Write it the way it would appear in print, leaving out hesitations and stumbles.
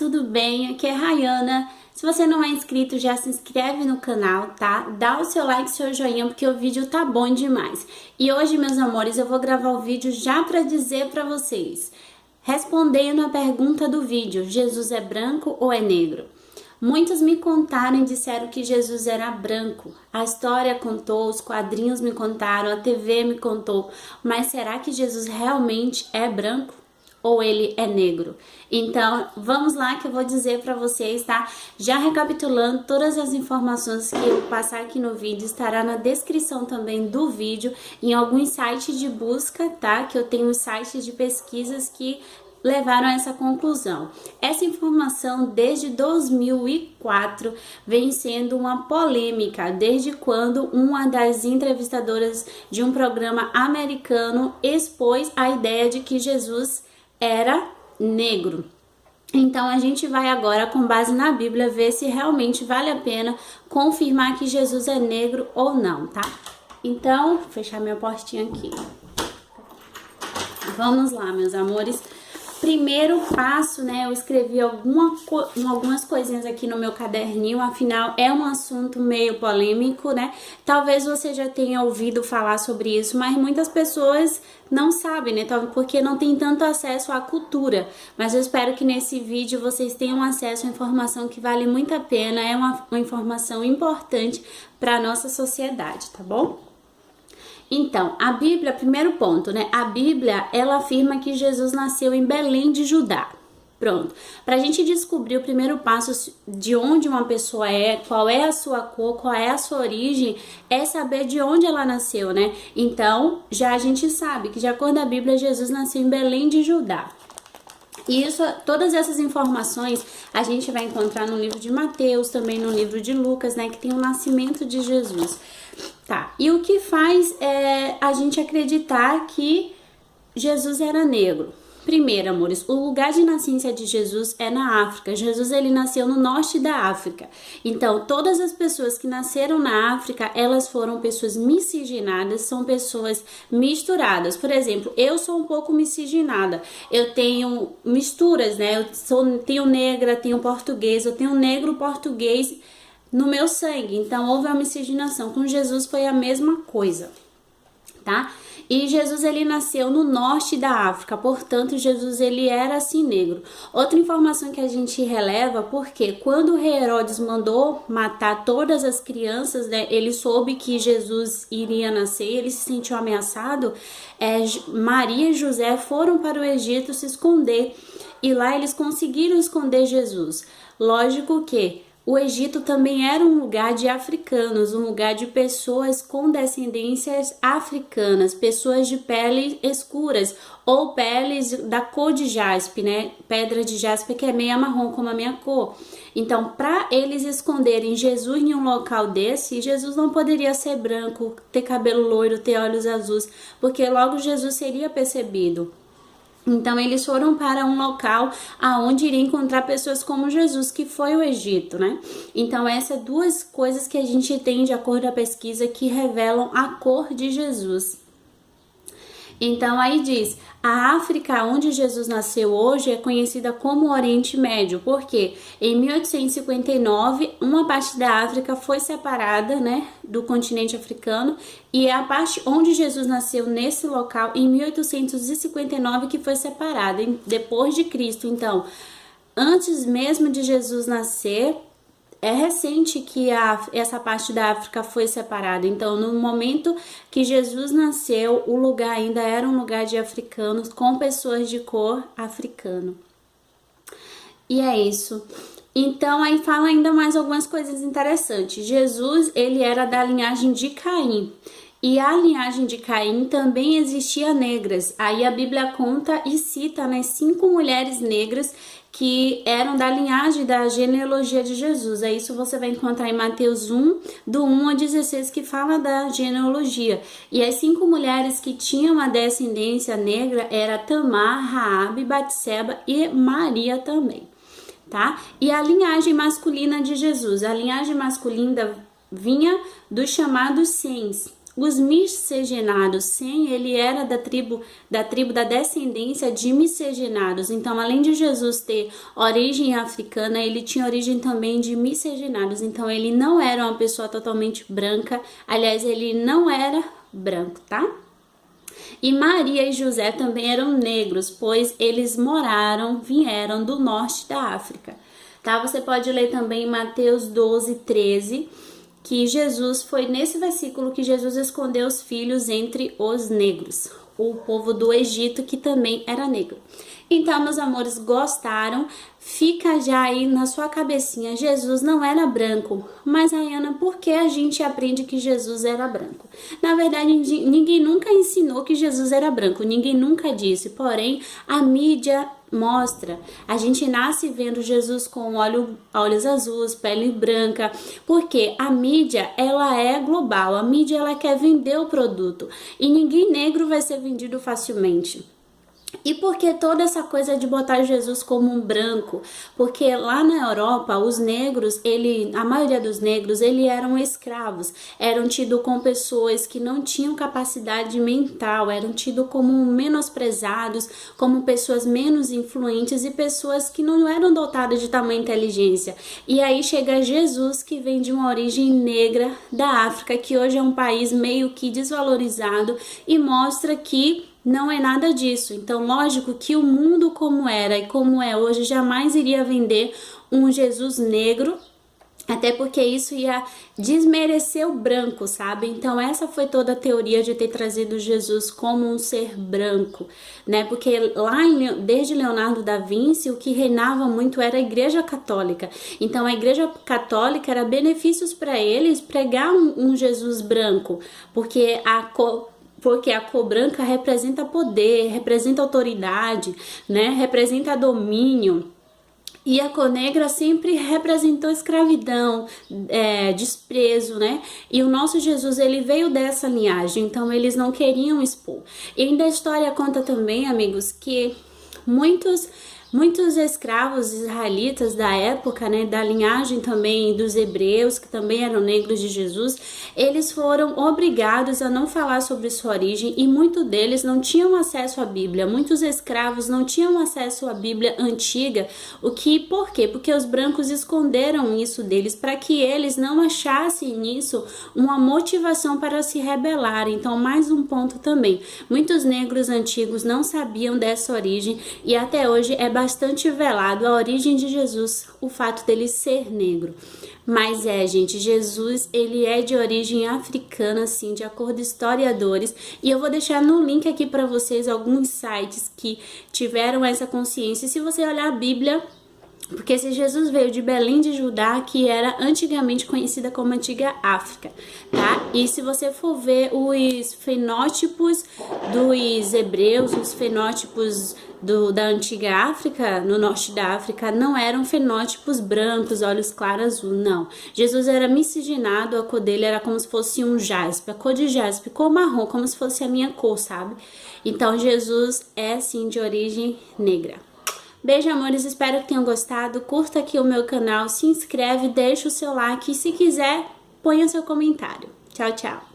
tudo bem? Aqui é Rayana. Se você não é inscrito, já se inscreve no canal, tá? Dá o seu like, seu joinha, porque o vídeo tá bom demais. E hoje, meus amores, eu vou gravar o vídeo já pra dizer pra vocês, respondendo a pergunta do vídeo: Jesus é branco ou é negro? Muitos me contaram e disseram que Jesus era branco. A história contou, os quadrinhos me contaram, a TV me contou. Mas será que Jesus realmente é branco? Ou ele é negro? Então, vamos lá que eu vou dizer para vocês, tá? Já recapitulando, todas as informações que eu passar aqui no vídeo estará na descrição também do vídeo, em alguns sites de busca, tá? Que eu tenho sites de pesquisas que levaram a essa conclusão. Essa informação desde 2004 vem sendo uma polêmica, desde quando uma das entrevistadoras de um programa americano expôs a ideia de que Jesus era negro. Então a gente vai agora, com base na Bíblia, ver se realmente vale a pena confirmar que Jesus é negro ou não, tá? Então, vou fechar minha portinha aqui. Vamos lá, meus amores. Primeiro passo, né, eu escrevi algumas coisinhas aqui no meu caderninho, afinal é um assunto meio polêmico, né? Talvez você já tenha ouvido falar sobre isso, mas muitas pessoas não sabem, né? Porque não tem tanto acesso à cultura. Mas eu espero que nesse vídeo vocês tenham acesso à informação que vale muito a pena, é uma informação importante para a nossa sociedade, tá bom? Então, a Bíblia, primeiro ponto, né? A Bíblia, ela afirma que Jesus nasceu em Belém de Judá. Pronto. Pra gente descobrir o primeiro passo de onde uma pessoa é, qual é a sua cor, qual é a sua origem, é saber de onde ela nasceu, né? Então, já a gente sabe que, de acordo com a Bíblia, Jesus nasceu em Belém de Judá. E todas essas informações a gente vai encontrar no livro de Mateus, também no livro de Lucas, né? Que tem o nascimento de Jesus. Tá, e o que faz a gente acreditar que Jesus era negro? Primeiro, amores, o lugar de nascença de Jesus é na África. Jesus, ele nasceu no norte da África. Então, todas as pessoas que nasceram na África, elas foram pessoas miscigenadas, são pessoas misturadas. Por exemplo, eu sou um pouco miscigenada. Eu tenho misturas, né? Tenho negra, tenho português, eu tenho negro português no meu sangue. Então, houve a miscigenação. Com Jesus foi a mesma coisa, tá? E Jesus, ele nasceu no norte da África, portanto, Jesus, ele era assim negro. Outra informação que a gente releva, porque quando o rei Herodes mandou matar todas as crianças, né, ele soube que Jesus iria nascer, ele se sentiu ameaçado, Maria e José foram para o Egito se esconder, e lá eles conseguiram esconder Jesus. Lógico que o Egito também era um lugar de africanos, um lugar de pessoas com descendências africanas, pessoas de pele escuras ou peles da cor de jaspe, né? Pedra de jaspe que é meio marrom como a minha cor. Então, para eles esconderem Jesus em um local desse, Jesus não poderia ser branco, ter cabelo loiro, ter olhos azuis, porque logo Jesus seria percebido. Então, eles foram para um local aonde iriam encontrar pessoas como Jesus, que foi o Egito, né? Então, essas duas coisas que a gente tem de acordo com a pesquisa que revelam a cor de Jesus. Então, aí diz, a África onde Jesus nasceu hoje é conhecida como Oriente Médio, porque em 1859 uma parte da África foi separada, né, do continente africano, e é a parte onde Jesus nasceu nesse local em 1859 que foi separada, depois de Cristo. Então, antes mesmo de Jesus nascer, é recente que essa parte da África foi separada. Então, no momento que Jesus nasceu, o lugar ainda era um lugar de africanos, com pessoas de cor africano. E é isso. Então, aí fala ainda mais algumas coisas interessantes. Jesus, ele era da linhagem de Caim. E a linhagem de Caim também existia negras. Aí a Bíblia conta e cita, né, 5 mulheres negras que eram da linhagem da genealogia de Jesus. É isso você vai encontrar em Mateus 1, do 1 a 16, que fala da genealogia. E as 5 mulheres que tinham a descendência negra era Tamar, Raabe, Batseba e Maria também, tá? E a linhagem masculina de Jesus. A linhagem masculina vinha dos chamados Sens. Os miscigenados, sim, ele era da tribo da descendência de miscigenados. Então, além de Jesus ter origem africana, ele tinha origem também de miscigenados. Então, ele não era uma pessoa totalmente branca. Aliás, ele não era branco, tá? E Maria e José também eram negros, pois eles vieram do norte da África. Tá? Você pode ler também em Mateus 12:13, que Jesus foi nesse versículo que Jesus escondeu os filhos entre os negros, o povo do Egito que também era negro. Então, meus amores, gostaram? Fica já aí na sua cabecinha, Jesus não era branco. Mas, Ayana, por que a gente aprende que Jesus era branco? Na verdade, ninguém nunca ensinou que Jesus era branco, ninguém nunca disse. Porém, a mídia mostra. A gente nasce vendo Jesus com olhos azuis, pele branca, porque a mídia, ela é global. A mídia, ela quer vender o produto. E ninguém negro vai ser vendido facilmente. E por que toda essa coisa de botar Jesus como um branco? Porque lá na Europa, os negros, a maioria dos negros, eles eram escravos, eram tidos como pessoas que não tinham capacidade mental, eram tidos como menosprezados, como pessoas menos influentes e pessoas que não eram dotadas de tamanha inteligência. E aí chega Jesus, que vem de uma origem negra da África, que hoje é um país meio que desvalorizado, e mostra que não é nada disso. Então, lógico que o mundo como era e como é hoje jamais iria vender um Jesus negro, até porque isso ia desmerecer o branco, sabe? Então, essa foi toda a teoria de ter trazido Jesus como um ser branco, né? Porque lá, desde Leonardo da Vinci, o que reinava muito era a Igreja Católica. Então, a Igreja Católica era benefícios para eles pregar um Jesus branco, porque a cor branca representa poder, representa autoridade, né? Representa domínio. E a cor negra sempre representou escravidão, desprezo, né? E o nosso Jesus, ele veio dessa linhagem, então eles não queriam expor. E ainda a história conta também, amigos, que muitos escravos israelitas da época, né, da linhagem também dos hebreus, que também eram negros de Jesus, eles foram obrigados a não falar sobre sua origem e muitos deles não tinham acesso à Bíblia. Muitos escravos não tinham acesso à Bíblia antiga. Por quê? Porque os brancos esconderam isso deles para que eles não achassem nisso uma motivação para se rebelar. Então, mais um ponto também. Muitos negros antigos não sabiam dessa origem e até hoje é bastante velado a origem de Jesus, o fato dele ser negro. Mas gente, Jesus, ele é de origem africana, sim, de acordo com historiadores, e eu vou deixar no link aqui para vocês alguns sites que tiveram essa consciência. E se você olhar a Bíblia, porque esse Jesus veio de Belém de Judá, que era antigamente conhecida como Antiga África, tá? E se você for ver os fenótipos dos hebreus, os fenótipos da Antiga África, no norte da África, não eram fenótipos brancos, olhos claros, azul, não. Jesus era miscigenado, a cor dele era como se fosse um jaspe, a cor de jaspe, cor marrom, como se fosse a minha cor, sabe? Então, Jesus é, sim, de origem negra. Beijo, amores, espero que tenham gostado. Curta aqui o meu canal, se inscreve, deixa o seu like e se quiser, ponha seu comentário. Tchau, tchau!